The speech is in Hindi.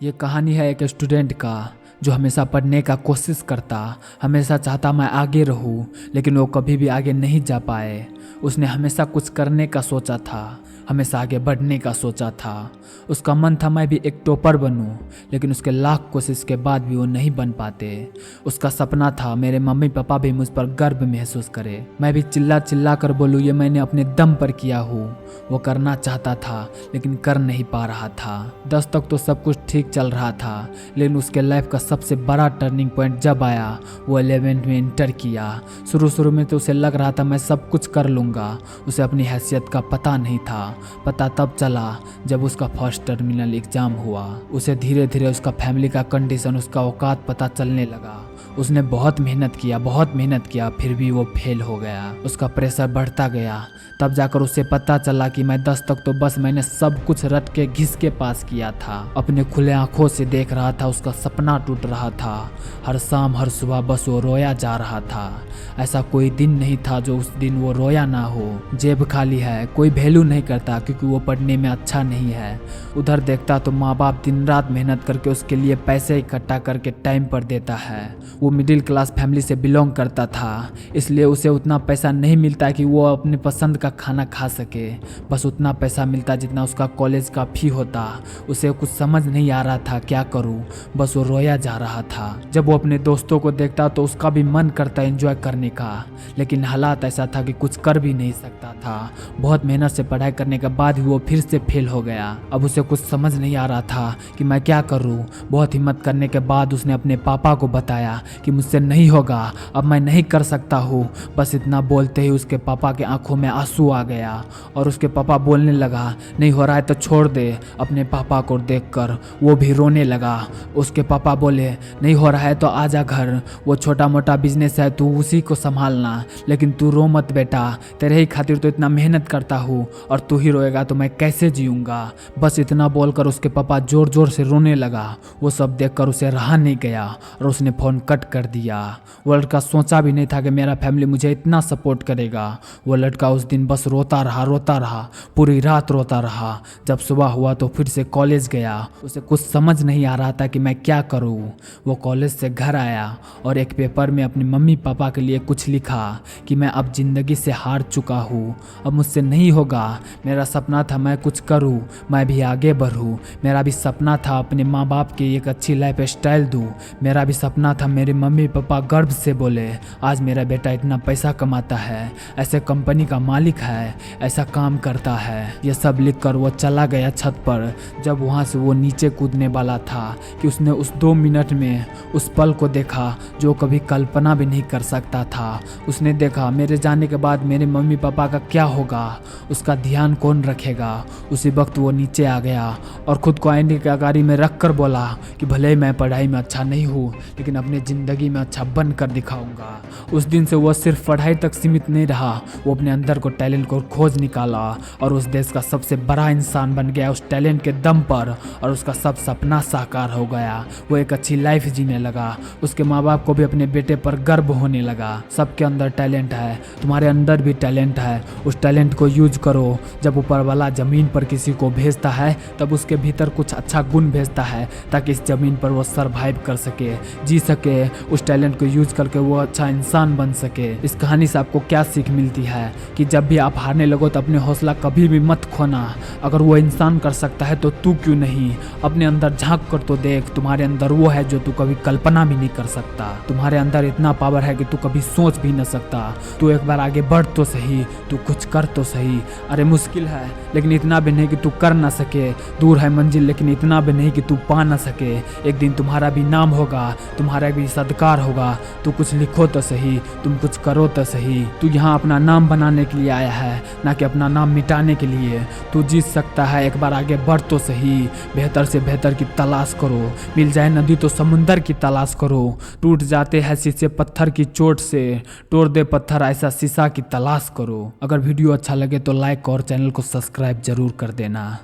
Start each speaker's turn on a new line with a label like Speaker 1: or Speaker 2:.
Speaker 1: ये कहानी है एक स्टूडेंट का जो हमेशा पढ़ने का कोशिश करता, हमेशा चाहता मैं आगे रहूं, लेकिन वो कभी भी आगे नहीं जा पाए। उसने हमेशा कुछ करने का सोचा था, हमेशा आगे बढ़ने का सोचा था। उसका मन था मैं भी एक टॉपर बनूं, लेकिन उसके लाख कोशिश के बाद भी वो नहीं बन पाते। उसका सपना था मेरे मम्मी पापा भी मुझ पर गर्व महसूस करे, मैं भी चिल्ला चिल्ला कर बोलूं ये मैंने अपने दम पर किया हूँ। वो करना चाहता था लेकिन कर नहीं पा रहा था। 10 तक तो सब कुछ ठीक चल रहा था, लेकिन उसके लाइफ का सबसे बड़ा टर्निंग पॉइंट जब आया, वो 11th में इंटर किया। शुरू में तो उसे लग रहा था मैं सब कुछ कर लूँगा। उसे अपनी हैसियत का पता नहीं था। पता तब चला जब उसका फर्स्ट टर्मिनल एग्जाम हुआ। उसे धीरे धीरे उसका फैमिली का कंडीशन, उसका औकात पता चलने लगा। उसने बहुत मेहनत किया, फिर भी वो फेल हो गया। उसका प्रेशर बढ़ता गया। तब जाकर उसे पता चला कि मैं 10 तक तो बस मैंने सब कुछ रट के घिस के पास किया था। अपने खुले आंखों से देख रहा था, उसका सपना टूट रहा था। हर शाम हर सुबह बस वो रोया जा रहा था। ऐसा कोई दिन नहीं था जो उस दिन वो रोया ना हो। जेब खाली है, कोई वैल्यू नहीं करता क्योंकि वो पढ़ने में अच्छा नहीं है। उधर देखता तो माँ बाप दिन रात मेहनत करके उसके लिए पैसे इकट्ठा करके टाइम पर देता है। वो मिडिल क्लास फैमिली से बिलोंग करता था, इसलिए उसे उतना पैसा नहीं मिलता कि वो अपने पसंद का खाना खा सके। बस उतना पैसा मिलता जितना उसका कॉलेज का फी होता। उसे कुछ समझ नहीं आ रहा था क्या करूं, बस वो रोया जा रहा था। जब वो अपने दोस्तों को देखता तो उसका भी मन करता एंजॉय करने का, लेकिन हालात ऐसा था कि कुछ कर भी नहीं सकता था। बहुत मेहनत से पढ़ाई करने के बाद भी वो फिर से फेल हो गया। अब उसे कुछ समझ नहीं आ रहा था कि मैं क्या करूं। बहुत हिम्मत करने के बाद उसने अपने पापा को बताया कि मुझसे नहीं होगा, अब मैं नहीं कर सकता हूँ। बस इतना बोलते ही उसके पापा के आंखों में आंसू आ गया और उसके पापा बोलने लगा नहीं हो रहा है तो छोड़ दे। अपने पापा को देखकर वो भी रोने लगा। उसके पापा बोले नहीं हो रहा है तो आजा घर, वो छोटा मोटा बिजनेस है तू उसी को संभालना, लेकिन तू रो मत बेटा, तेरे ही खातिर तो इतना मेहनत करता हूँ और तू ही रोएगा तो मैं कैसे जीऊँगा। बस इतना बोलकर उसके पापा जोर जोर से रोने लगा। वो सब देखकर उसे रहा नहीं गया और उसने फ़ोन कट कर दिया। वो लड़का सोचा भी नहीं था कि मेरा फैमिली मुझे इतना सपोर्ट करेगा। वो लड़का उस दिन बस रोता रहा, पूरी रात रोता रहा। जब सुबह हुआ तो फिर से कॉलेज गया। उसे कुछ समझ नहीं आ रहा था कि मैं क्या करूं। वो कॉलेज से घर आया और एक पेपर में अपने मम्मी पापा के लिए कुछ लिखा कि मैं अब ज़िंदगी से हार चुका हूँ, अब मुझसे नहीं होगा। मेरा सपना था मैं कुछ करूँ, मैं भी आगे बढ़ूँ। मेरा भी सपना था अपने माँ बाप की एक अच्छी लाइफ स्टाइल दूँ। मेरा भी सपना था मेरे मम्मी पापा गर्व से बोले आज मेरा बेटा इतना पैसा कमाता है, ऐसे कंपनी का मालिक है, ऐसा काम करता है। ये सब लिखकर वो चला गया छत पर। जब वहाँ से वो नीचे कूदने वाला था कि उसने उस 2 मिनट में उस पल को देखा जो कभी कल्पना भी नहीं कर सकता था। उसने देखा मेरे जाने के बाद मेरे मम्मी पापा का क्या होगा, उसका ध्यान कौन रखेगा। उसी वक्त वो नीचे आ गया और खुद को आईने के अगाड़ी में रख कर बोला कि भले ही मैं पढ़ाई में अच्छा नहीं हूँ, लेकिन अपनी ज़िंदगी में अच्छा बन कर दिखाऊंगा। उस दिन से वो सिर्फ पढ़ाई तक सीमित नहीं रहा, वो अपने अंदर को टैलेंट को खोज निकाला और उस देश का सबसे बड़ा इंसान बन गया उस टैलेंट के दम पर। और उसका सब सपना साकार हो गया। वो एक अच्छी लाइफ जीने लगा। उसके माँ बाप को भी अपने बेटे पर गर्व होने लगा। सबके अंदर टैलेंट है, तुम्हारे अंदर भी टैलेंट है, उस टैलेंट को यूज करो। जब ऊपर वाला ज़मीन पर किसी को भेजता है तब उसके भीतर कुछ अच्छा गुण भेजता है ताकि इस ज़मीन पर वो सरवाइव कर सके, जी सके। उस टैलेंट को यूज करके वो अच्छा इंसान बन सके। इस कहानी से आपको क्या सीख मिलती है कि जब भी आप हारने लगो तो अपने हौसला कभी भी मत खोना। अगर वो इंसान कर सकता है तो तू क्यों नहीं। अपने अंदर झांक कर तो देख, तुम्हारे अंदर वो है जो तू कभी कल्पना भी नहीं कर सकता। तुम्हारे अंदर इतना पावर है कि तू कभी सोच भी न सकता। तू एक बार आगे बढ़ तो सही, तू कुछ कर तो सही। अरे मुश्किल है लेकिन इतना भी नहीं कि तू कर ना सके, दूर है मंजिल लेकिन इतना भी नहीं कि तू पा ना सके। एक दिन तुम्हारा भी नाम होगा, तुम्हारा भी सत्कार होगा। तू कुछ लिखो तो सही, तुम कुछ करो तो सही। तू यहाँ अपना नाम बनाने के लिए आया है, ना कि अपना नाम मिटाने के लिए। तू जीत सकता है, एक बार आगे बढ़ तो सही। बेहतर से बेहतर की तलाश करो, मिल जाए नदी तो समुंदर की तलाश करो। टूट जाते हैं शीशे पत्थर की चोट से, तोड़ दे पत्थर ऐसा शीशा की तलाश करो। अगर वीडियो अच्छा लगे तो लाइक और चैनल को सब्सक्राइब जरूर कर देना।